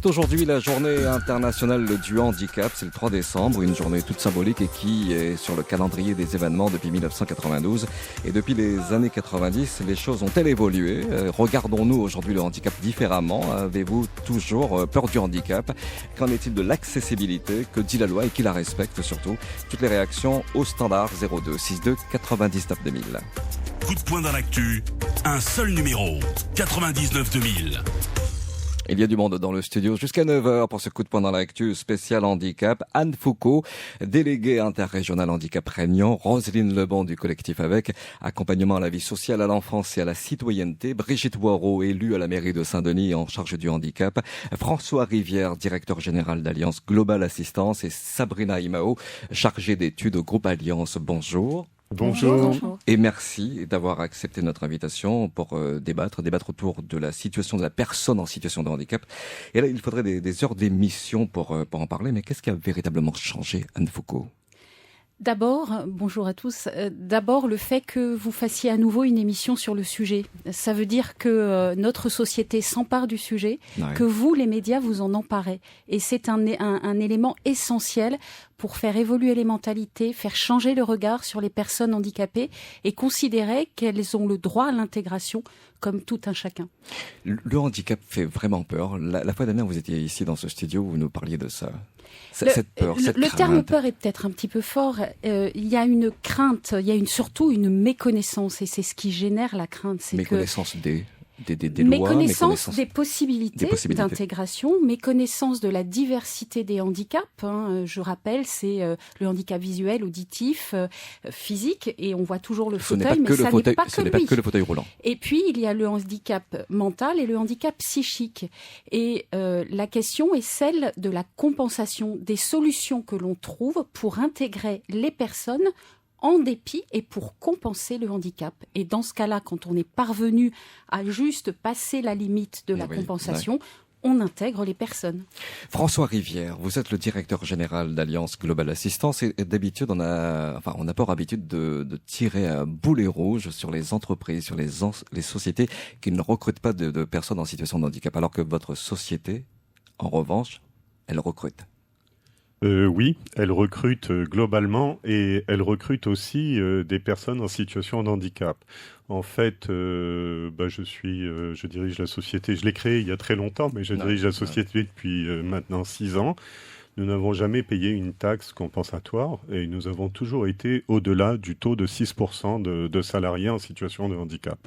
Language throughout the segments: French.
C'est aujourd'hui la journée internationale du handicap, c'est le 3 décembre, une journée toute symbolique et qui est sur le calendrier des événements depuis 1992. Et depuis les années 90, les choses ont-elles évolué? Regardons-nous aujourd'hui le handicap différemment? Avez-vous toujours peur du handicap? Qu'en est-il de l'accessibilité? Que dit la loi et qui la respecte surtout? Toutes les réactions au standard 02 62 99 2000. Coup de poing dans l'actu, un seul numéro, 99 2000. Il y a du monde dans le studio jusqu'à 9h pour ce coup de poing dans l'actu spécial handicap. Anne Foucault, déléguée interrégionale handicap Réunion. Roselyne Lebon du collectif Avec, accompagnement à la vie sociale, à l'enfance et à la citoyenneté. Brigitte Waro, élue à la mairie de Saint-Denis en charge du handicap. François Rivière, directeur général d'Alliance Global Assistance. Et Sabrina Imao, chargée d'études au groupe Alliance. Bonjour. Bonjour. Et merci d'avoir accepté notre invitation pour débattre autour de la situation de la personne en situation de handicap. Et là, il faudrait des heures d'émission pour en parler. Mais qu'est-ce qui a véritablement changé, Anne Foucault ? D'abord, bonjour à tous. D'abord, le fait que vous fassiez à nouveau une émission sur le sujet. Ça veut dire que notre société s'empare du sujet, que vous, les médias, vous en emparez. Et c'est un élément essentiel pour faire évoluer les mentalités, faire changer le regard sur les personnes handicapées et considérer qu'elles ont le droit à l'intégration comme tout un chacun. Le handicap fait vraiment peur. La fois dernière, vous étiez ici dans ce studio, vous nous parliez de ça. Cette peur, cette crainte. Le terme peur est peut-être un petit peu fort. Il y a une crainte, il y a surtout une méconnaissance et c'est ce qui génère la crainte. Méconnaissance des lois, méconnaissance des possibilités d'intégration, méconnaissance de la diversité des handicaps. Je rappelle, c'est le handicap visuel, auditif, physique, et on voit toujours le fauteuil, mais ça n'est pas que le fauteuil roulant. Et puis, il y a le handicap mental et le handicap psychique. Et la question est celle de la compensation, des solutions que l'on trouve pour intégrer les personnes en dépit et pour compenser le handicap. Et dans ce cas-là, quand on est parvenu à juste passer la limite de la compensation, on intègre les personnes. François Rivière, vous êtes le directeur général d'Alliance Global Assistance et d'habitude, on n'a pas habitude de tirer un boulet rouge sur les entreprises, sur les sociétés qui ne recrutent pas de personnes en situation de handicap, alors que votre société, en revanche, elle recrute. Oui, elle recrute globalement et elle recrute aussi des personnes en situation de handicap. En fait, je dirige la société. Je l'ai créée il y a très longtemps, mais je dirige la société depuis maintenant 6 ans. Nous n'avons jamais payé une taxe compensatoire et nous avons toujours été au-delà du taux de 6% de salariés en situation de handicap.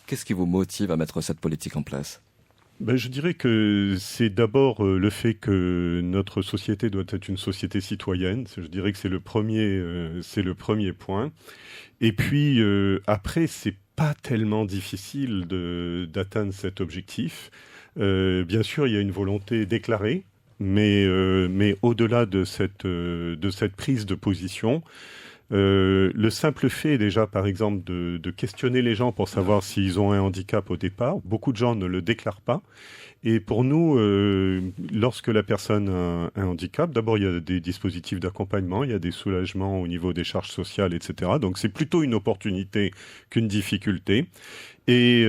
Qu'est-ce qui vous motive à mettre cette politique en place ? Je dirais que c'est d'abord le fait que notre société doit être une société citoyenne. Je dirais que c'est le premier point. Et puis après, c'est pas tellement difficile d'atteindre cet objectif. Bien sûr, il y a une volonté déclarée, mais au-delà de cette prise de position, le simple fait déjà, par exemple, de questionner les gens pour savoir s'ils ont un handicap au départ, beaucoup de gens ne le déclarent pas. Et pour nous, lorsque la personne a un handicap, d'abord il y a des dispositifs d'accompagnement, il y a des soulagements au niveau des charges sociales, etc. Donc c'est plutôt une opportunité qu'une difficulté. Et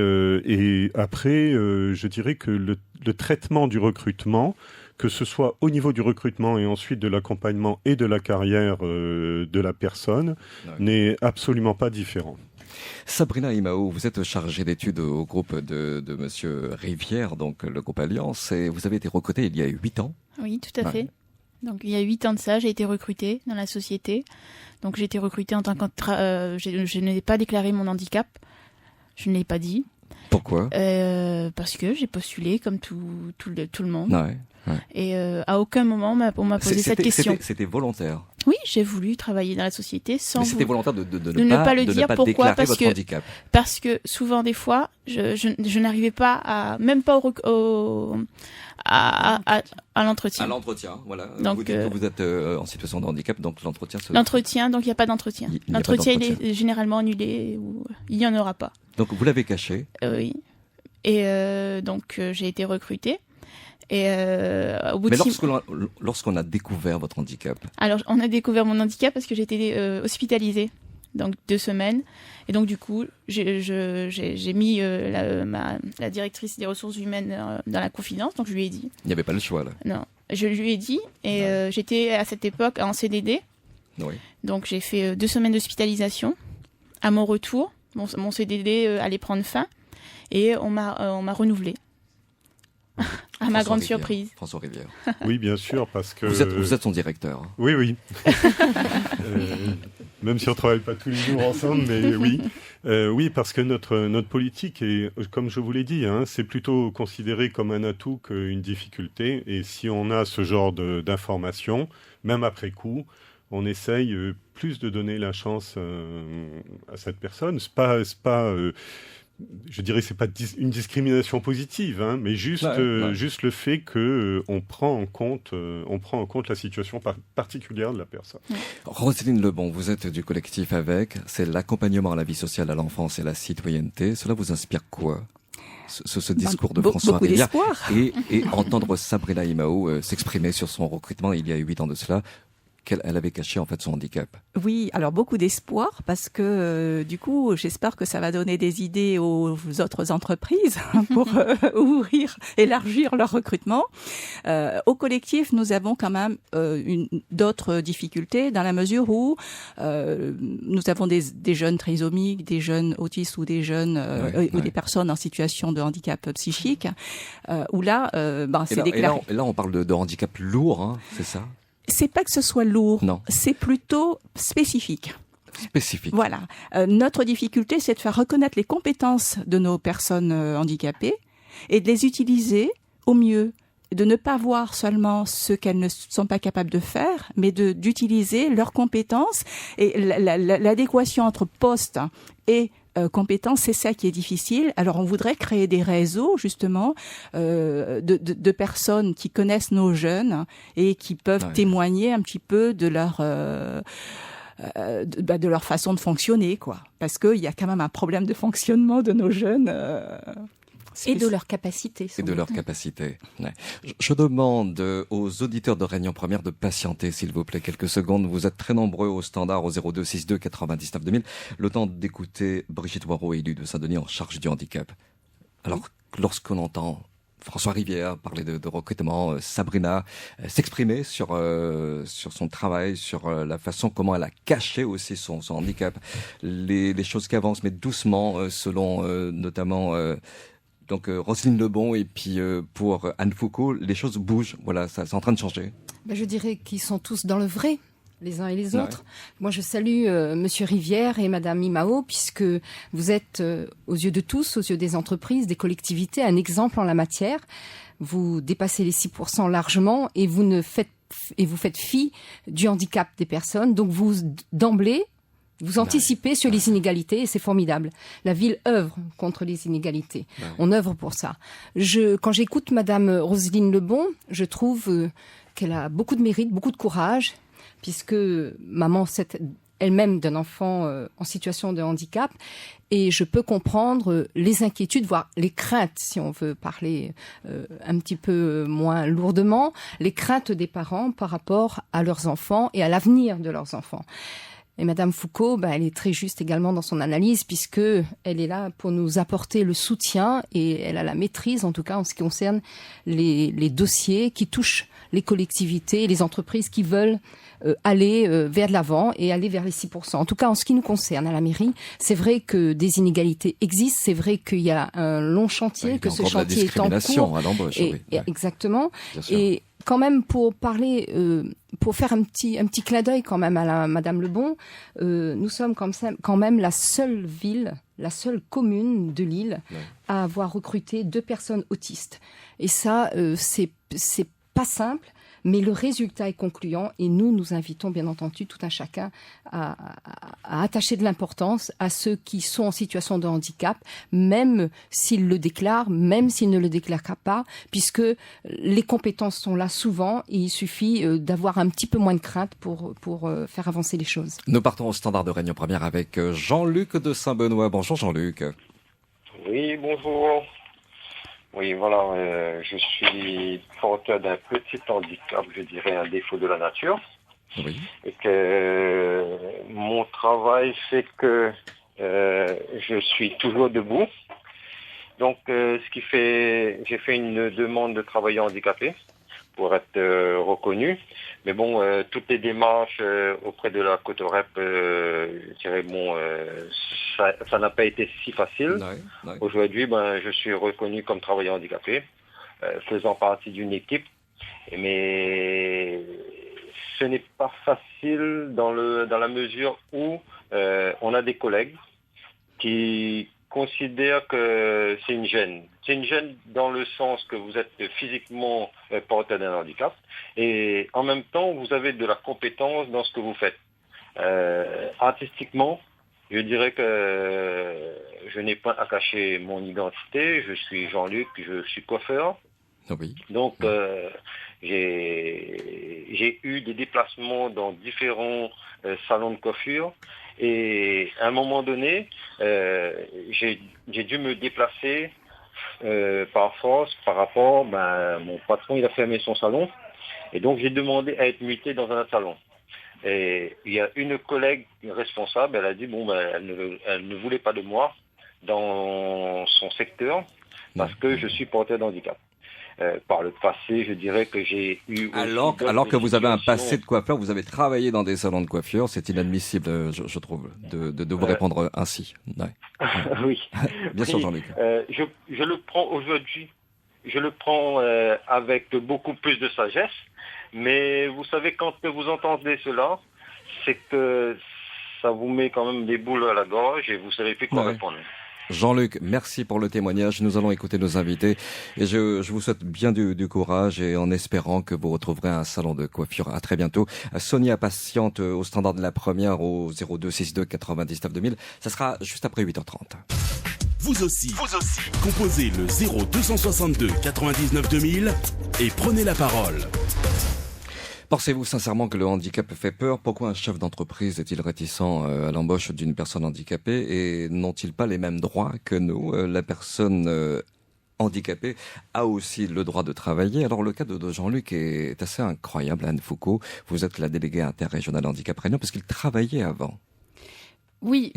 après, je dirais que le traitement du recrutement, que ce soit au niveau du recrutement et ensuite de l'accompagnement et de la carrière de la personne, n'est absolument pas différent. Sabrina Imao, vous êtes chargée d'études au groupe de Monsieur Rivière, donc le groupe Alliance, et vous avez été recrutée il y a 8 ans. Oui, tout à fait. Donc il y a 8 ans de ça, j'ai été recrutée dans la société. Donc j'ai été recrutée en tant que... je n'ai pas déclaré mon handicap, je ne l'ai pas dit. Pourquoi ? Parce que j'ai postulé comme tout le monde. Ouais. Et à aucun moment on m'a posé cette question. C'était volontaire. Oui, j'ai voulu travailler dans la société sans. Mais c'était volontaire de ne pas le dire. Pourquoi ? Handicap. Parce que souvent des fois, je n'arrivais pas même pas à l'entretien. À l'entretien, voilà. Donc, vous dites que vous êtes en situation de handicap, donc l'entretien. L'entretien, donc il n'y a pas d'entretien. L'entretien il est généralement annulé ou il n'y en aura pas. Donc vous l'avez caché. Oui. Et donc j'ai été recrutée. Et au bout Mais lorsqu'on a découvert votre handicap. Alors, on a découvert mon handicap parce que j'ai été hospitalisée donc 2 semaines. Et donc du coup, j'ai mis la directrice des ressources humaines dans la confidence, donc je lui ai dit. Il n'y avait pas le choix là. Non, je lui ai dit, et j'étais à cette époque en CDD. Oui. Donc j'ai fait 2 semaines d'hospitalisation. À mon retour, mon CDD allait prendre fin, et on m'a renouvelé. À ma grande surprise. François Rivière. Oui, bien sûr, parce que... Vous êtes son directeur. Oui, oui. Même si on ne travaille pas tous les jours ensemble, mais oui. Oui, parce que notre politique, est, comme je vous l'ai dit, c'est plutôt considéré comme un atout qu'une difficulté. Et si on a ce genre d'informations, même après coup, on essaye plus de donner la chance à cette personne. C'est pas je dirais que c'est pas une discrimination positive, mais juste le fait que on prend en compte la situation particulière de la personne. Roselyne Lebon, vous êtes du collectif AVEC, c'est l'accompagnement à la vie sociale, à l'enfance et à la citoyenneté. Cela vous inspire quoi, ce discours de François Rivière et entendre Sabrina Imao s'exprimer sur son recrutement il y a 8 ans de cela? Elle avait caché en fait son handicap. Oui, alors beaucoup d'espoir parce que du coup, j'espère que ça va donner des idées aux autres entreprises pour élargir leur recrutement. Au collectif, nous avons quand même d'autres difficultés dans la mesure où nous avons des jeunes trisomiques, des jeunes autistes ou des jeunes ou des personnes en situation de handicap psychique où là, c'est déclaré. Et là, on parle de handicap lourd, c'est ça? C'est pas que ce soit lourd, c'est plutôt spécifique. Spécifique. Voilà. Notre difficulté, c'est de faire reconnaître les compétences de nos personnes handicapées et de les utiliser au mieux. De ne pas voir seulement ce qu'elles ne sont pas capables de faire, mais d'utiliser leurs compétences et l'adéquation entre poste et compétences, c'est ça qui est difficile. Alors, on voudrait créer des réseaux, justement, de personnes qui connaissent nos jeunes et qui peuvent témoigner un petit peu de leur façon de fonctionner, quoi. Parce qu'il y a quand même un problème de fonctionnement de nos jeunes. Et de leur capacité. Et de leur capacité. Ouais. Je demande aux auditeurs de Réunion Première de patienter, s'il vous plaît, quelques secondes. Vous êtes très nombreux au standard au 02 62 99 2000. Le temps d'écouter Brigitte Waro, élue de Saint-Denis en charge du handicap. Alors, lorsqu'on entend François Rivière parler de recrutement, Sabrina s'exprimer sur son travail, sur la façon comment elle a caché aussi son handicap, les choses qui avancent, mais doucement, selon notamment... Donc Roselyne Lebon et puis pour Anne Foucault, les choses bougent. Voilà, c'est en train de changer. Je dirais qu'ils sont tous dans le vrai, les uns et les autres. Moi, je salue Monsieur Rivière et Madame Imao, puisque vous êtes, aux yeux de tous, aux yeux des entreprises, des collectivités, un exemple en la matière. Vous dépassez les 6% largement et vous faites fi du handicap des personnes. Donc vous, d'emblée, vous anticipez sur les inégalités et c'est formidable. La ville œuvre contre les inégalités. On œuvre pour ça. Quand j'écoute Madame Roselyne Lebon, je trouve qu'elle a beaucoup de mérite, beaucoup de courage, puisque maman c'est elle-même d'un enfant en situation de handicap. Et je peux comprendre les inquiétudes, voire les craintes, si on veut parler un petit peu moins lourdement, les craintes des parents par rapport à leurs enfants et à l'avenir de leurs enfants. Et Madame Foucault, elle est très juste également dans son analyse puisque elle est là pour nous apporter le soutien et elle a la maîtrise, en tout cas en ce qui concerne les dossiers qui touchent les collectivités et les entreprises qui veulent aller vers de l'avant et aller vers les 6%. En tout cas, en ce qui nous concerne à la mairie, c'est vrai que des inégalités existent, c'est vrai qu'il y a un long chantier, que ce chantier est en cours. À l'embauche, exactement. Et quand même, pour parler, pour faire un petit clin d'œil quand même à Madame Lebon, nous sommes quand même la seule ville, la seule commune de l'île à avoir recruté 2 personnes autistes. Et ça, c'est pas simple, mais le résultat est concluant et nous invitons bien entendu tout un chacun à attacher de l'importance à ceux qui sont en situation de handicap, même s'ils le déclarent, même s'ils ne le déclarent pas, puisque les compétences sont là souvent et il suffit d'avoir un petit peu moins de crainte pour faire avancer les choses. Nous partons au standard de Réunion Première avec Jean-Luc de Saint-Benoît. Bonjour Jean-Luc. Oui, bonjour. Oui, voilà, je suis porteur d'un petit handicap, je dirais un défaut de la nature. Oui. Et que mon travail fait que je suis toujours debout. Donc, j'ai fait une demande de travailleur handicapé pour être reconnu. Mais bon, toutes les démarches auprès de la Cotorep, je dirais, ça n'a pas été si facile. Ouais. Aujourd'hui, je suis reconnu comme travailleur handicapé, faisant partie d'une équipe. Mais ce n'est pas facile dans la mesure où on a des collègues qui considèrent que c'est une gêne. C'est une gêne dans le sens que vous êtes physiquement porteur d'un handicap et en même temps vous avez de la compétence dans ce que vous faites. Artistiquement, je dirais que je n'ai pas à cacher mon identité. Je suis Jean-Luc, je suis coiffeur. Oui. Donc j'ai eu des déplacements dans différents salons de coiffure. Et à un moment donné, j'ai dû me déplacer par force par rapport, mon patron il a fermé son salon et donc j'ai demandé à être muté dans un salon. Et il y a une collègue responsable, elle a dit elle ne voulait pas de moi dans son secteur parce que je suis porteur d'handicap. Par le passé, je dirais que j'ai eu... Alors que vous avez un passé de coiffeur, vous avez travaillé dans des salons de coiffure, c'est inadmissible, je trouve, de vous répondre ainsi. Ouais. Oui. Bien sûr, Jean-Luc. Je le prends aujourd'hui, avec beaucoup plus de sagesse, mais vous savez, quand vous entendez cela, c'est que ça vous met quand même des boules à la gorge et vous ne savez plus quoi répondre. Jean-Luc, merci pour le témoignage. Nous allons écouter nos invités et je vous souhaite bien du courage et en espérant que vous retrouverez un salon de coiffure. À très bientôt. Sonia patiente au standard de la première au 02 62 99 2000. Ça sera juste après 8h30. Vous aussi. Composez le 0262 99 2000 et prenez la parole. Pensez-vous sincèrement que le handicap fait peur? Pourquoi un chef d'entreprise est-il réticent à l'embauche d'une personne handicapée et n'ont-ils pas les mêmes droits que nous? La personne handicapée a aussi le droit de travailler. Alors le cas de Jean-Luc est assez incroyable. Anne Foucault, vous êtes la déléguée interrégionale handicap réunion parce qu'il travaillait avant. Oui,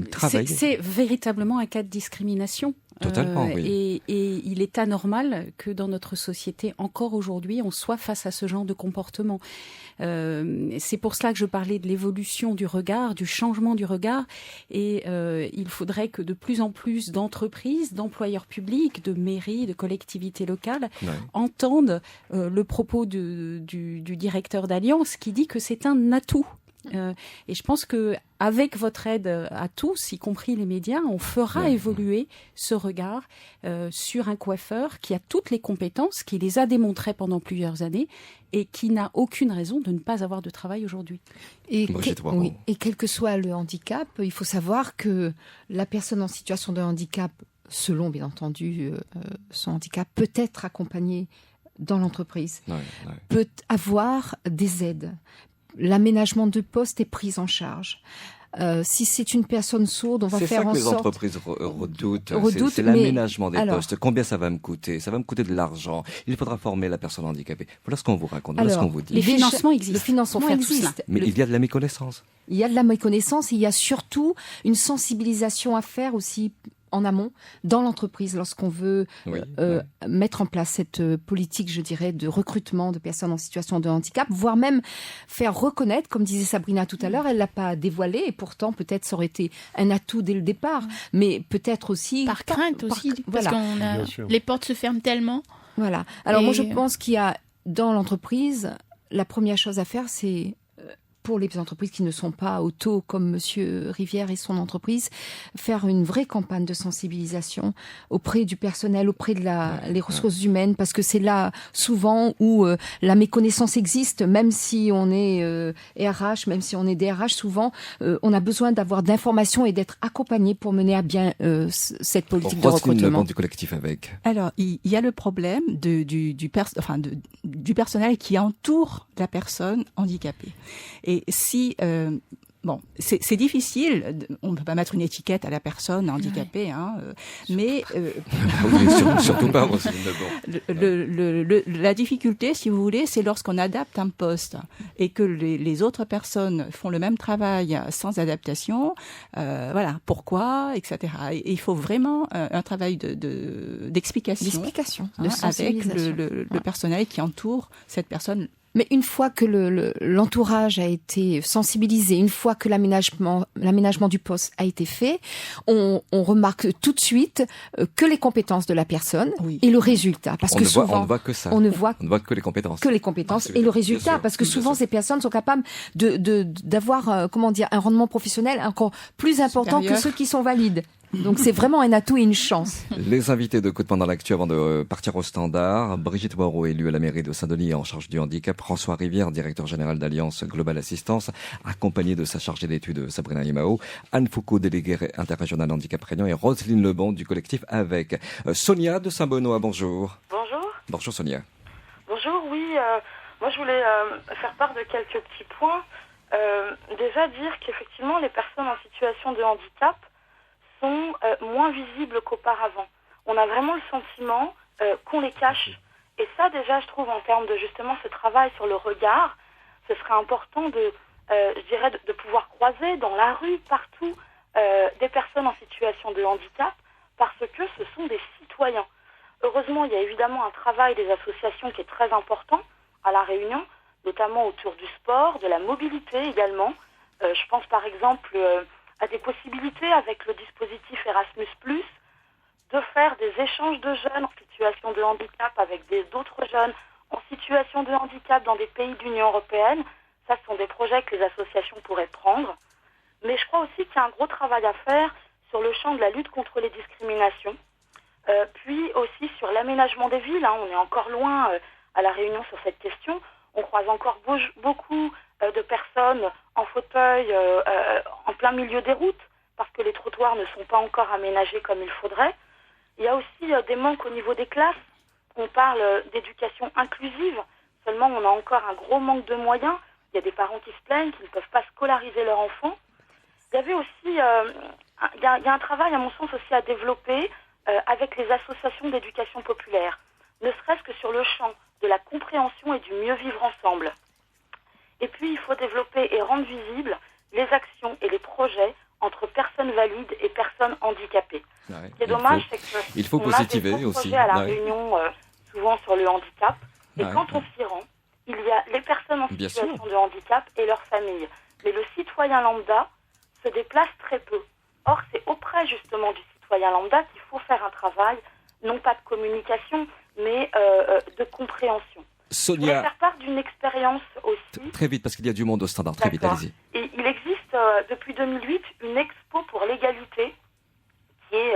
c'est véritablement un cas de discrimination. Totalement, oui. Et il est anormal que dans notre société, encore aujourd'hui, on soit face à ce genre de comportement. C'est pour cela que je parlais de l'évolution du regard, du changement du regard. Et il faudrait que de plus en plus d'entreprises, d'employeurs publics, de mairies, de collectivités locales entendent le propos du directeur d'Alliance qui dit que c'est un atout. Et je pense que avec votre aide à tous, y compris les médias, on fera évoluer ce regard sur un coiffeur qui a toutes les compétences, qui les a démontrées pendant plusieurs années et qui n'a aucune raison de ne pas avoir de travail aujourd'hui. Et quel que soit le handicap, il faut savoir que la personne en situation de handicap, selon bien entendu son handicap, peut être accompagnée dans l'entreprise, peut avoir des aides. L'aménagement de poste est pris en charge. Si c'est une personne sourde, on va faire en sorte... C'est ça que les entreprises redoutent, c'est l'aménagement des postes. Combien ça va me coûter? Ça va me coûter de l'argent. Il faudra former la personne handicapée. Voilà ce qu'on vous raconte, voilà ce qu'on vous dit. Les financements existent. Le financement existe. Mais il y a de la méconnaissance. Il y a de la méconnaissance et il y a surtout une sensibilisation à faire aussi en amont dans l'entreprise lorsqu'on veut mettre en place cette politique, je dirais, de recrutement de personnes en situation de handicap, voire même faire reconnaître, comme disait Sabrina tout à l'heure, elle l'a pas dévoilé et pourtant peut-être ça aurait été un atout dès le départ, mais peut-être aussi par crainte aussi, parce que les portes se ferment tellement. Voilà. Alors moi je pense qu'il y a dans l'entreprise, la première chose à faire, c'est pour les entreprises qui ne sont pas auto comme Monsieur Rivière et son entreprise, faire une vraie campagne de sensibilisation auprès du personnel, auprès de les ressources humaines, parce que c'est là souvent où la méconnaissance existe, même si on est RH, même si on est DRH, souvent on a besoin d'avoir d'informations et d'être accompagné pour mener à bien cette politique de recrutement. Du collectif avec. Alors, il y a le problème du personnel qui entoure la personne handicapée. Et si Bon, c'est difficile. On ne peut pas mettre une étiquette à la personne handicapée, hein, mais surtout pas. La difficulté, si vous voulez, c'est lorsqu'on adapte un poste et que les autres personnes font le même travail sans adaptation. Voilà, pourquoi, etc. Et il faut vraiment un travail d'explication, avec le personnel qui entoure cette personne. Mais une fois que l'entourage a été sensibilisé, une fois que l'aménagement du poste a été fait, on remarque tout de suite que les compétences de la personne et le résultat. Parce que souvent, on ne voit que ça. On ne voit que les compétences. Que les compétences et le résultat. Parce que souvent, ces personnes sont capables d'avoir, un rendement professionnel encore plus important supérieur que ceux qui sont valides. Donc c'est vraiment un atout et une chance. Les invités de Coup de poing dans l'actu avant de partir au standard. Brigitte Moreau, élue à la mairie de Saint-Denis en charge du handicap. François Rivière, directeur général d'Alliance Global Assistance, accompagné de sa chargée d'études Sabrina Yamao. Anne Foucault, déléguée interrégionale handicap réunion, et Roselyne Lebon du collectif Avec. Sonia de Saint-Benoît, bonjour. Bonjour. Bonjour Sonia. Bonjour, oui. Moi je voulais faire part de quelques petits points. Déjà dire qu'effectivement les personnes en situation de handicap sont moins visibles qu'auparavant. On a vraiment le sentiment qu'on les cache. Et ça, déjà, je trouve, en termes de justement ce travail sur le regard, ce serait important de pouvoir croiser dans la rue, partout, des personnes en situation de handicap, parce que ce sont des citoyens. Heureusement, il y a évidemment un travail des associations qui est très important à La Réunion, notamment autour du sport, de la mobilité également. Je pense par exemple à des possibilités avec le dispositif Erasmus+, de faire des échanges de jeunes en situation de handicap avec d'autres jeunes en situation de handicap dans des pays de l'Union européenne. Ça, ce sont des projets que les associations pourraient prendre. Mais je crois aussi qu'il y a un gros travail à faire sur le champ de la lutte contre les discriminations, puis aussi sur l'aménagement des villes. On est encore loin à La Réunion sur cette question. On croise encore beaucoup de personnes en fauteuil en plein milieu des routes parce que les trottoirs ne sont pas encore aménagés comme il faudrait. Il y a aussi des manques au niveau des classes. On parle d'éducation inclusive, seulement on a encore un gros manque de moyens. Il y a des parents qui se plaignent, qui ne peuvent pas scolariser leur enfant. Il y avait aussi il y a un travail à mon sens aussi à développer avec les associations d'éducation populaire, ne serait-ce que sur le champ de la compréhension et du mieux vivre ensemble. Et puis, il faut développer et rendre visibles les actions et les projets entre personnes valides et personnes handicapées. Ouais, Ce qui est dommage, c'est il faut positiver aussi. Projets à La Réunion, souvent sur le handicap. Et quand on s'y rend, il y a les personnes en situation de handicap et leurs familles. Mais le citoyen lambda se déplace très peu. Or, c'est auprès justement du citoyen lambda qu'il faut faire un travail, non pas de communication, mais de compréhension. Sonia, je voulais faire part d'une expérience aussi. Très vite, parce qu'il y a du monde au standard. Très vite, allez-y. Et il existe depuis 2008 une expo pour l'égalité qui est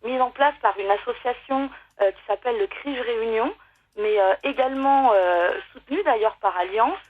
mise en place par une association qui s'appelle le CRIJ Réunion, mais également soutenue d'ailleurs par Alliance,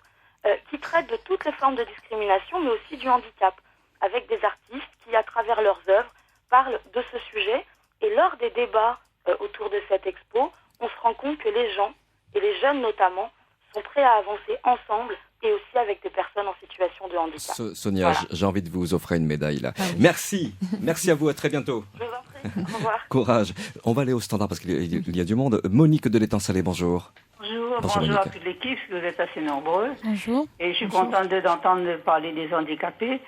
qui traite de toutes les formes de discrimination, mais aussi du handicap, avec des artistes qui, à travers leurs œuvres, parlent de ce sujet. Et lors des débats autour de cette expo, on se rend compte que les gens, et les jeunes notamment, sont prêts à avancer ensemble et aussi avec des personnes en situation de handicap. Sonia, voilà. J'ai envie de vous offrir une médaille là. Ah oui. Merci. Merci à vous, à très bientôt. Je vous en prie, au revoir. Courage. On va aller au standard parce qu'il y a du monde. Monique de l'Étang-Salé, bonjour. Bonjour à toute l'équipe, vous êtes assez nombreux. Bonjour. Et je suis contente d'entendre parler des handicapés.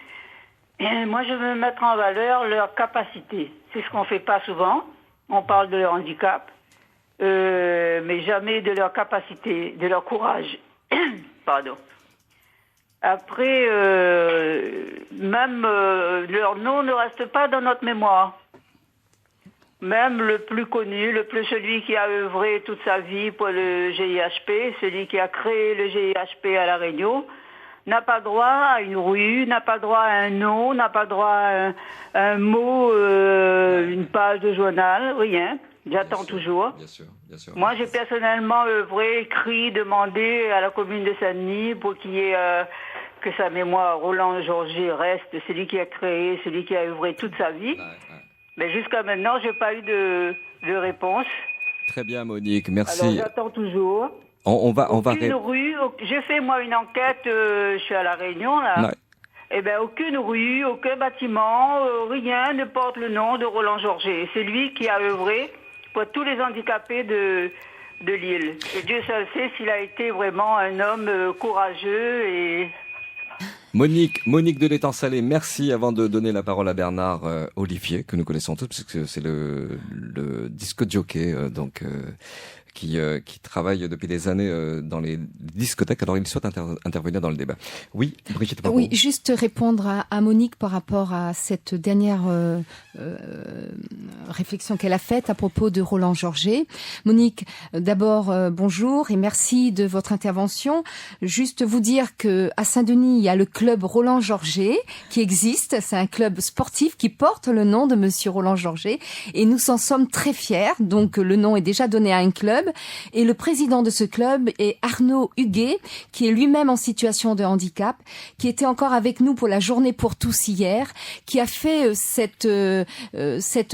Et moi, je veux mettre en valeur leur capacité. C'est ce qu'on ne fait pas souvent. On parle de leur handicap. Mais jamais de leur capacité, de leur courage. Pardon. Après, même leur nom ne reste pas dans notre mémoire. Même le plus connu, celui qui a œuvré toute sa vie pour le GIHP, celui qui a créé le GIHP à La Réunion, n'a pas droit à une rue, n'a pas droit à un nom, n'a pas droit à un mot, une page de journal, rien. J'attends toujours. Bien sûr. Moi, j'ai personnellement œuvré, écrit, demandé à la commune de Saint-Denis pour qu'il y ait que sa mémoire, Roland Georgie, reste celui qui a créé, celui qui a œuvré toute sa vie. Mais jusqu'à maintenant, j'ai pas eu de réponse. Très bien, Monique, merci. Alors, j'attends toujours. On va rue. J'ai fait, moi, une enquête, je suis à La Réunion, là. aucune rue, aucun bâtiment, rien ne porte le nom de Roland Georget. C'est lui qui a œuvré pour tous les handicapés de l'île. Et Dieu seul sait s'il a été vraiment un homme courageux et... Monique de l'Étang-Salé, merci. Avant de donner la parole à Bernard Olivier, que nous connaissons tous, puisque c'est le disco jockey, qui travaille depuis des années dans les discothèques. Alors, il souhaite intervenir dans le débat. Oui, Brigitte Pavot. Oui, juste répondre à Monique par rapport à cette dernière réflexion qu'elle a faite à propos de Roland Georget. Monique, d'abord, bonjour et merci de votre intervention. Juste vous dire que à Saint-Denis, il y a le club Roland Georget qui existe. C'est un club sportif qui porte le nom de Monsieur Roland Georget et nous en sommes très fiers. Donc, le nom est déjà donné à un club. Et le président de ce club est Arnaud Huguet, qui est lui-même en situation de handicap, qui était encore avec nous pour la journée pour tous hier, qui a fait cette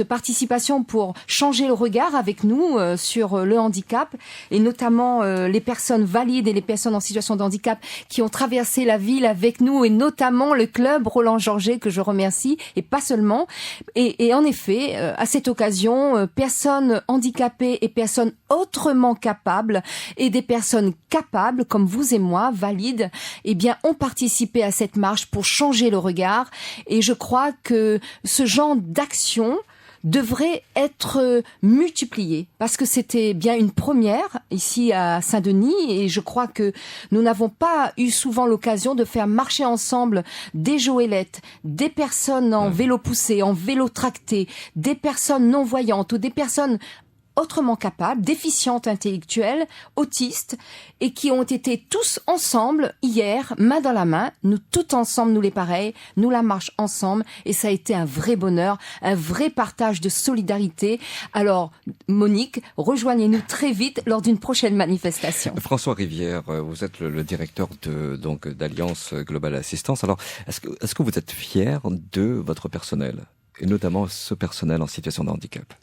participation pour changer le regard avec nous sur le handicap, et notamment les personnes valides et les personnes en situation de handicap qui ont traversé la ville avec nous, et notamment le club Roland Georget, que je remercie, et pas seulement. Et en effet, à cette occasion, personnes handicapées et personnes autrement capables et des personnes capables comme vous et moi, valides, ont participé à cette marche pour changer le regard. Et je crois que ce genre d'action devrait être multiplié parce que c'était bien une première ici à Saint-Denis, et je crois que nous n'avons pas eu souvent l'occasion de faire marcher ensemble des Joëlettes, des personnes en vélo poussé, en vélo tracté, des personnes non-voyantes ou des personnes autrement capables, déficientes intellectuelles, autistes, et qui ont été tous ensemble hier, main dans la main, nous tous ensemble, nous les pareils, nous la marche ensemble, et ça a été un vrai bonheur, un vrai partage de solidarité. Alors, Monique, rejoignez-nous très vite lors d'une prochaine manifestation. François Rivière, vous êtes le directeur d'Alliance Global Assistance. Alors, est-ce que vous êtes fier de votre personnel, et notamment ce personnel en situation de handicap?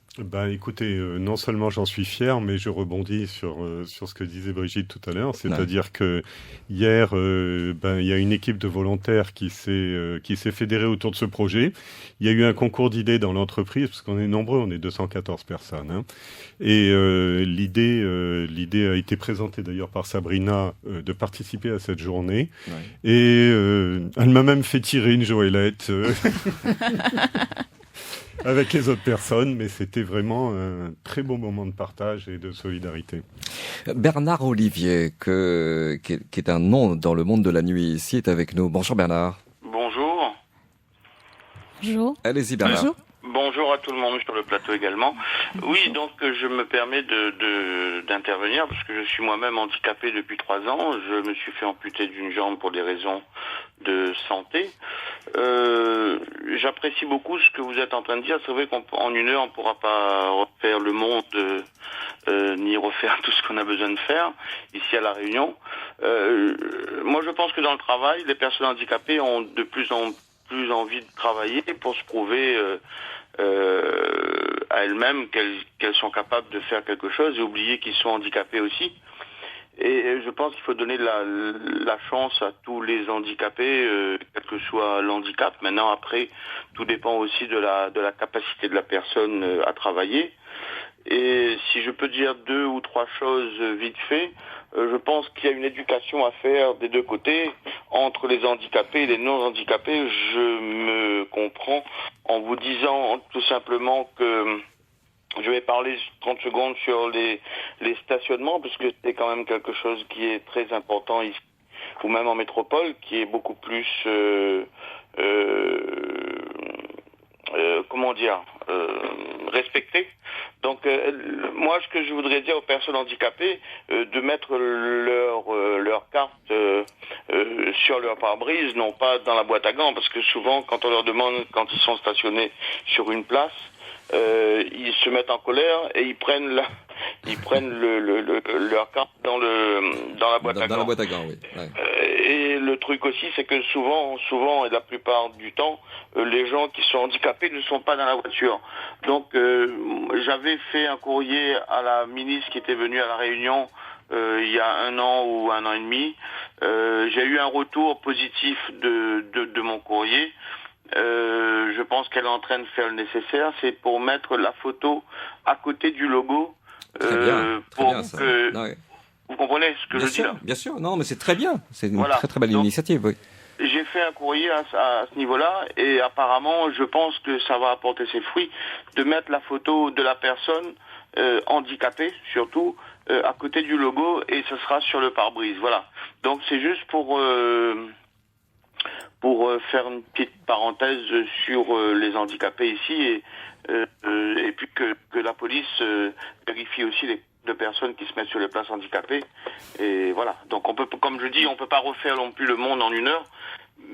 Écoutez, non seulement j'en suis fier, mais je rebondis sur ce que disait Brigitte tout à l'heure. C'est-à-dire que hier, il y a une équipe de volontaires qui s'est fédérée autour de ce projet. Il y a eu un concours d'idées dans l'entreprise, parce qu'on est nombreux, on est 214 personnes. Hein. Et l'idée a été présentée d'ailleurs par Sabrina de participer à cette journée. Ouais. Et elle m'a même fait tirer une Joëlette. Avec les autres personnes, mais c'était vraiment un très beau moment de partage et de solidarité. Bernard Olivier, qui est un nom dans le monde de la nuit ici, est avec nous. Bonjour Bernard. Bonjour. Bonjour. Allez-y Bernard. Bonjour. Bonjour à tout le monde sur le plateau également. Oui, donc je me permets d'intervenir parce que je suis moi-même handicapé depuis 3 ans. Je me suis fait amputer d'une jambe pour des raisons de santé. J'apprécie beaucoup ce que vous êtes en train de dire. C'est vrai qu'en une heure, on ne pourra pas refaire le monde ni refaire tout ce qu'on a besoin de faire ici à La Réunion. Moi, je pense que dans le travail, les personnes handicapées ont de plus en plus envie de travailler pour se prouver à elles-mêmes qu'elles sont capables de faire quelque chose et oublier qu'ils sont handicapés aussi. Et je pense qu'il faut donner la chance à tous les handicapés, quel que soit l'handicap. Maintenant, après, tout dépend aussi de la capacité de la personne à travailler. Et si je peux dire 2 ou 3 choses vite fait, je pense qu'il y a une éducation à faire des deux côtés, entre les handicapés et les non-handicapés. Je me comprends en vous disant tout simplement que je vais parler 30 secondes sur les stationnements, parce que c'est quand même quelque chose qui est très important ici, ou même en métropole, qui est beaucoup plus respecté. Donc moi, ce que je voudrais dire aux personnes handicapées, de mettre leur carte sur leur pare-brise, non pas dans la boîte à gants, parce que souvent quand on leur demande, quand ils sont stationnés sur une place, ils se mettent en colère et ils prennent leur carte dans la boîte à gants. Dans la boîte à gants, oui. Ouais. Et le truc aussi, c'est que souvent et la plupart du temps, les gens qui sont handicapés ne sont pas dans la voiture. Donc, j'avais fait un courrier à la ministre qui était venue à La Réunion il y a 1 an ou 1 an et demi, J'ai eu un retour positif de mon courrier. Je pense qu'elle est en train de faire le nécessaire. C'est pour mettre la photo à côté du logo. Très bien, ça. Vous comprenez ce que je dis là? Bien sûr, non, mais c'est très bien. C'est une très très belle initiative, oui. J'ai fait un courrier à ce niveau-là et apparemment, je pense que ça va apporter ses fruits de mettre la photo de la personne handicapée, surtout, à côté du logo et ce sera sur le pare-brise. Voilà. Donc c'est juste pour faire une petite parenthèse sur les handicapés ici et puis que la police vérifie aussi de personnes qui se mettent sur les places handicapées. Et voilà. Donc on peut, comme je dis, on peut pas refaire non plus le monde en 1 heure,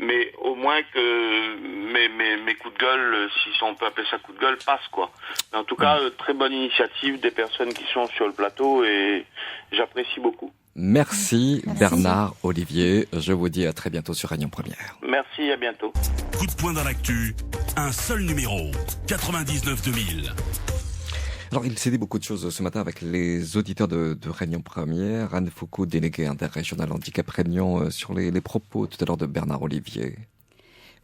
mais au moins que mes coups de gueule, si on peut appeler ça coups de gueule, passent, quoi. Mais en tout cas, très bonne initiative des personnes qui sont sur le plateau et j'apprécie beaucoup. Merci Bernard Olivier. Je vous dis à très bientôt sur Réunion Première. Merci, à bientôt. Coup de poing dans l'actu, un seul numéro, 99 2000. Alors, il s'est dit beaucoup de choses ce matin avec les auditeurs de Réunion Première. Anne Foucault, déléguée interrégionale handicap Réunion, sur les propos tout à l'heure de Bernard Olivier.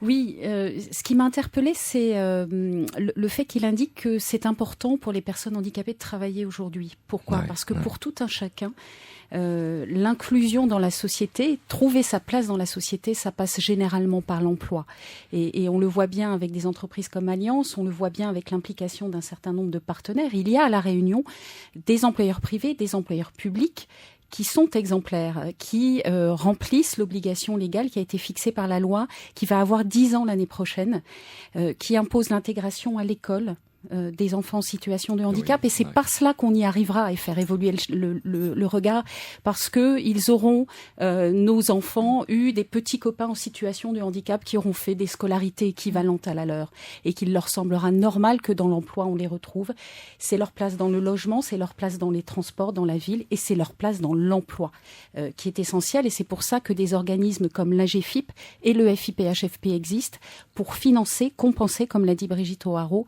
Oui, ce qui m'a interpellée, c'est le fait qu'il indique que c'est important pour les personnes handicapées de travailler aujourd'hui. Pourquoi ? Parce que pour tout un chacun, l'inclusion dans la société, trouver sa place dans la société, ça passe généralement par l'emploi. Et on le voit bien avec des entreprises comme Alliance, on le voit bien avec l'implication d'un certain nombre de partenaires. Il y a à La Réunion des employeurs privés, des employeurs publics qui sont exemplaires, qui remplissent l'obligation légale qui a été fixée par la loi, qui va avoir 10 ans l'année prochaine, qui impose l'intégration à l'école des enfants en situation de handicap, et c'est par cela qu'on y arrivera et faire évoluer le regard, parce que ils auront, nos enfants, eu des petits copains en situation de handicap qui auront fait des scolarités équivalentes à la leur, et qu'il leur semblera normal que dans l'emploi on les retrouve. C'est leur place dans le logement, c'est leur place dans les transports, dans la ville, et c'est leur place dans l'emploi qui est essentiel, et c'est pour ça que des organismes comme l'AGFIP et le FIPHFP existent pour financer, compenser, comme l'a dit Brigitte O'Haraud,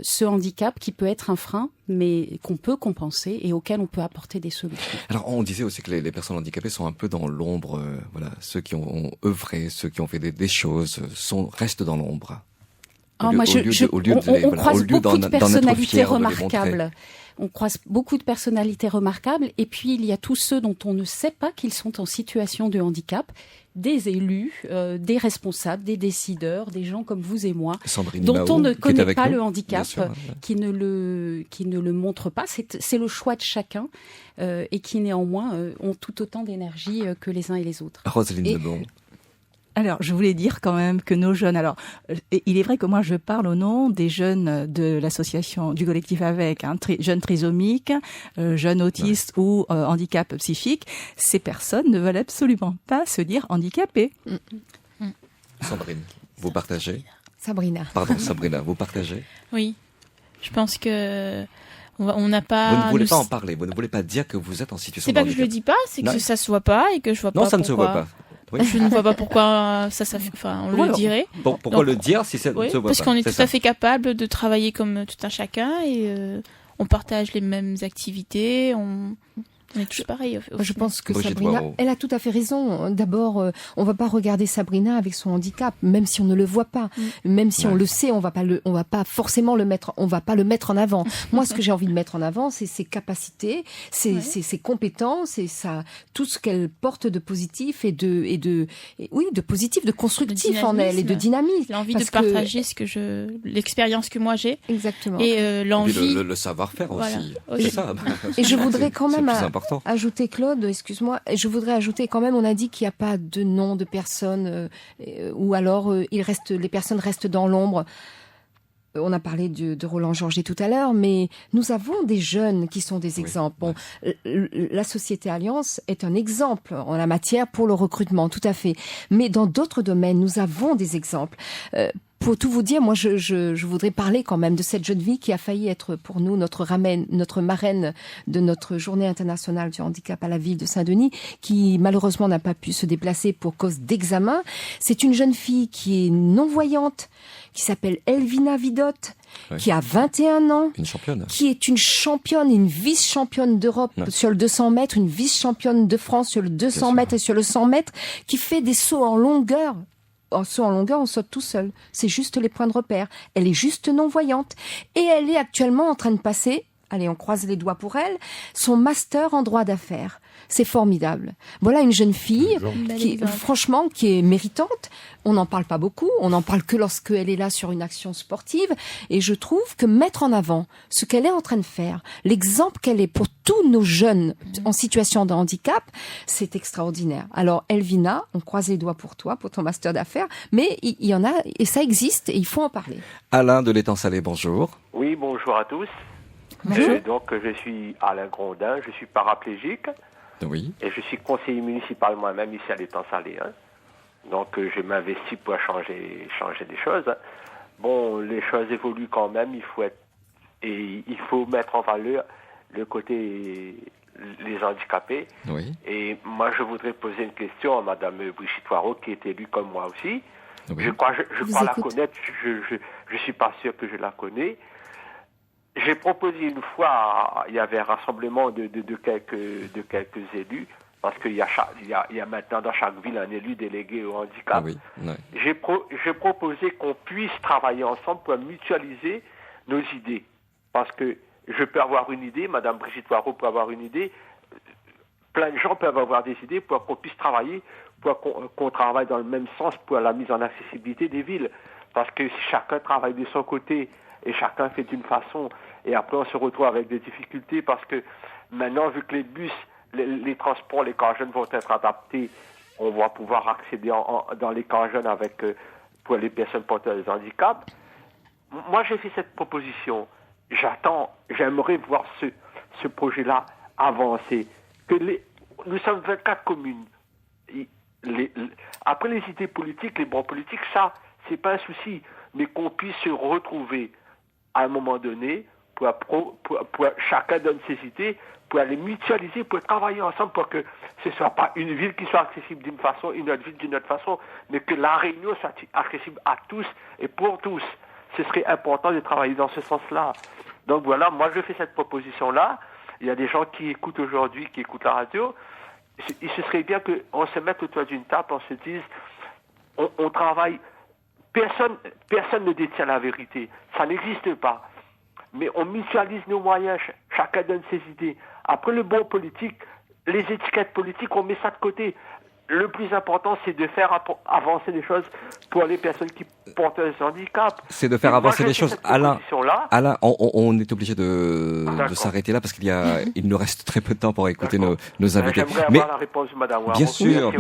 ce handicap qui peut être un frein, mais qu'on peut compenser et auquel on peut apporter des solutions. Alors, on disait aussi que les personnes handicapées sont un peu dans l'ombre. Voilà, ceux qui ont œuvré, ceux qui ont fait des choses, restent dans l'ombre. On croise beaucoup de personnalités remarquables. On croise beaucoup de personnalités remarquables, et puis il y a tous ceux dont on ne sait pas qu'ils sont en situation de handicap, des élus, des responsables, des décideurs, des gens comme vous et moi, Sandrine dont Mao, on ne connaît pas le handicap, sûr, qui ne le montre pas. C'est le choix de chacun, et qui néanmoins ont tout autant d'énergie que les uns et les autres. Roselyne Lebon. Alors, je voulais dire quand même que nos jeunes, il est vrai que moi je parle au nom des jeunes de l'association, du collectif avec, jeunes trisomiques, jeunes autistes ou handicap psychique. Ces personnes ne veulent absolument pas se dire handicapées. Sandrine, vous partagez ? Sabrina, vous partagez ? Oui, je pense que on n'a pas... Vous ne voulez pas en parler, vous ne voulez pas dire que vous êtes en situation de handicap. C'est pas que je le dis pas, c'est que ça se voit pas et que je vois pas pourquoi... Non, ça ne se voit pas. Oui. Je ne vois pas pourquoi on le dirait. Pourquoi le dire si ça ne se voit pas ? Parce qu'on est tout à fait capable de travailler comme tout un chacun et on partage les mêmes activités, on est tous pareils. Je pense que Sabrina, elle a tout à fait raison. D'abord, on va pas regarder Sabrina avec son handicap, même si on ne le voit pas, même si on le sait, on va pas forcément le mettre en avant. Moi, ce que j'ai envie de mettre en avant, c'est ses capacités, ses compétences et tout ce qu'elle porte de positif et de positif, de constructif en elle et de dynamisme. L'envie de partager l'expérience que moi j'ai. Exactement. Et l'envie. Le savoir-faire aussi. C'est ça. Et je voudrais quand même ajouter, Claude, excuse-moi, je voudrais ajouter quand même, on a dit qu'il n'y a pas de nom de personnes, ou alors les personnes restent dans l'ombre. On a parlé de Roland Georget tout à l'heure, mais nous avons des jeunes qui sont des exemples. Bon, la Société Alliance est un exemple en la matière pour le recrutement, tout à fait. Mais dans d'autres domaines, nous avons des exemples. pour tout vous dire, moi, je voudrais parler quand même de cette jeune fille qui a failli être pour nous notre marraine de notre journée internationale du handicap à la ville de Saint-Denis, qui malheureusement n'a pas pu se déplacer pour cause d'examen. C'est une jeune fille qui est non-voyante, qui s'appelle Elvina Vidotte, qui a 21 ans, une championne, qui est une championne, une vice-championne d'Europe sur le 200 mètres, une vice-championne de France sur le 200 mètres et sur le 100 mètres, qui fait des sauts en longueur. En saut en longueur, on saute tout seul. C'est juste les points de repère. Elle est juste non-voyante. Et elle est actuellement en train de passer, allez, on croise les doigts pour elle, son master en droit d'affaires. C'est formidable. Voilà une jeune fille qui, franchement, qui est méritante. On n'en parle pas beaucoup. On n'en parle que lorsqu'elle est là sur une action sportive. Et je trouve que mettre en avant ce qu'elle est en train de faire, l'exemple qu'elle est pour tous nos jeunes en situation de handicap, c'est extraordinaire. Alors, Elvina, on croise les doigts pour toi, pour ton master d'affaires. Mais il y en a, et ça existe, et il faut en parler. Alain de l'Étang-Salé, bonjour. Oui, bonjour à tous. Donc, je suis Alain Grondin, je suis paraplégique. Oui. Et je suis conseiller municipal moi-même ici à l'Étang-Salé. Donc je m'investis pour changer des choses. Bon, les choses évoluent quand même, il faut mettre en valeur le côté les handicapés. Oui. Et moi je voudrais poser une question à Madame Brigitte Poirot qui est élue comme moi aussi. Oui. Je crois la connaître, je suis pas sûr que je la connais. J'ai proposé une fois, il y avait un rassemblement de quelques élus, parce qu'il y a maintenant dans chaque ville un élu délégué au handicap. Ah oui, ouais. J'ai proposé qu'on puisse travailler ensemble pour mutualiser nos idées. Parce que je peux avoir une idée, Madame Brigitte Poirot peut avoir une idée, plein de gens peuvent avoir des idées pour qu'on puisse travailler, pour qu'on travaille dans le même sens pour la mise en accessibilité des villes. Parce que si chacun travaille de son côté, et chacun fait d'une façon, et après on se retrouve avec des difficultés parce que maintenant, vu que les bus, les transports, les cars jeunes vont être adaptés, on va pouvoir accéder dans les cars jeunes pour les personnes porteuses de handicap. Moi, j'ai fait cette proposition. J'aimerais voir ce projet-là avancer. Nous sommes 24 communes. Après les idées politiques, les bons politiques, ça, c'est pas un souci, mais qu'on puisse se retrouver à un moment donné, pour chacun donne ses idées, pour aller mutualiser, pour travailler ensemble, pour que ce ne soit pas une ville qui soit accessible d'une façon, une autre ville d'une autre façon, mais que la Réunion soit accessible à tous et pour tous. Ce serait important de travailler dans ce sens-là. Donc voilà, moi je fais cette proposition-là. Il y a des gens qui écoutent aujourd'hui, qui écoutent la radio. Ce serait bien qu'on se mette autour d'une table, on se dise, on travaille. Personne ne détient la vérité. Ça n'existe pas. Mais on mutualise nos moyens. Chacun donne ses idées. Après le bon politique, les étiquettes politiques, on met ça de côté. Le plus important, c'est de faire avancer les choses pour les personnes qui portent un handicap. C'est de faire avancer les choses. Alain, on est obligé de s'arrêter là parce il nous reste très peu de temps pour écouter nos invités. J'aimerais avoir la réponse de Madame Waro. Bien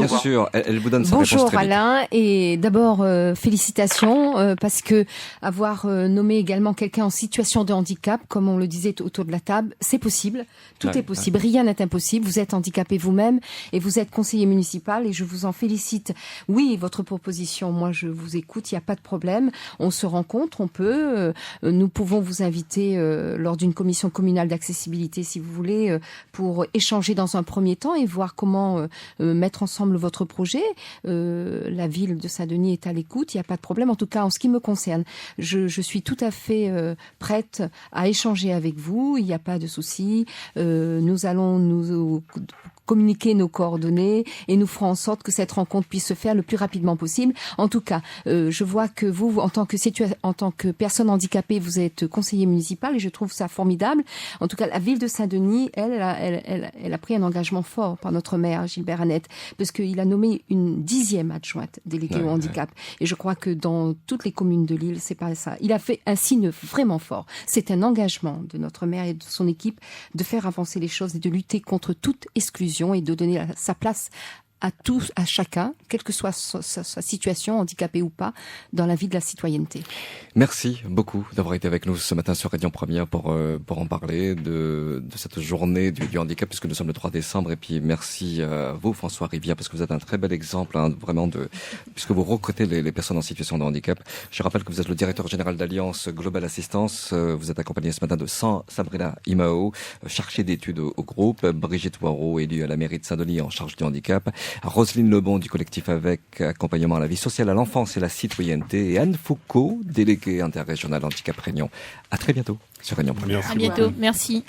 sûr. Elle vous donne sa réponse très vite. Bonjour Alain, et d'abord félicitations parce que avoir nommé également quelqu'un en situation de handicap, comme on le disait autour de la table, c'est possible. Tout est possible. Rien n'est impossible. Vous êtes handicapé vous-même et vous êtes conseiller municipal. Et je vous en félicite. Oui, votre proposition, moi je vous écoute, il n'y a pas de problème. On se rencontre, nous pouvons vous inviter lors d'une commission communale d'accessibilité, si vous voulez, pour échanger dans un premier temps et voir comment mettre ensemble votre projet. La ville de Saint-Denis est à l'écoute, il n'y a pas de problème. En tout cas, en ce qui me concerne, je suis tout à fait prête à échanger avec vous, il n'y a pas de souci. Nous allons nous communiquer nos coordonnées et nous ferons en sorte que cette rencontre puisse se faire le plus rapidement possible. En tout cas, je vois que vous, en tant que personne handicapée, vous êtes conseiller municipal et je trouve ça formidable. En tout cas, la ville de Saint-Denis, elle a pris un engagement fort par notre maire, Gilbert Annette, parce qu'il a nommé une 10e adjointe déléguée au handicap. Et je crois que dans toutes les communes de l'île, c'est pas ça. Il a fait un signe vraiment fort. C'est un engagement de notre maire et de son équipe de faire avancer les choses et de lutter contre toute exclusion et de donner sa place à tous, à chacun, quelle que soit sa situation, handicapée ou pas, dans la vie de la citoyenneté. Merci beaucoup d'avoir été avec nous ce matin sur Radio Première pour en parler de cette journée du handicap, puisque nous sommes le 3 décembre. Et puis merci à vous, François Rivière, parce que vous êtes un très bel exemple, vraiment, puisque vous recrutez les personnes en situation de handicap. Je rappelle que vous êtes le directeur général d'Alliance Global Assistance. Vous êtes accompagné ce matin de Sabrina Imao, chargée d'études au groupe, Brigitte Waro, élue à la mairie de Saint-Denis en charge du handicap, Roselyne Lebon du collectif Avec, accompagnement à la vie sociale, à l'enfance et la citoyenneté, et Anne Foucault, déléguée interrégionale handicap Réunion. À très bientôt sur Réunion Première. À bientôt, merci.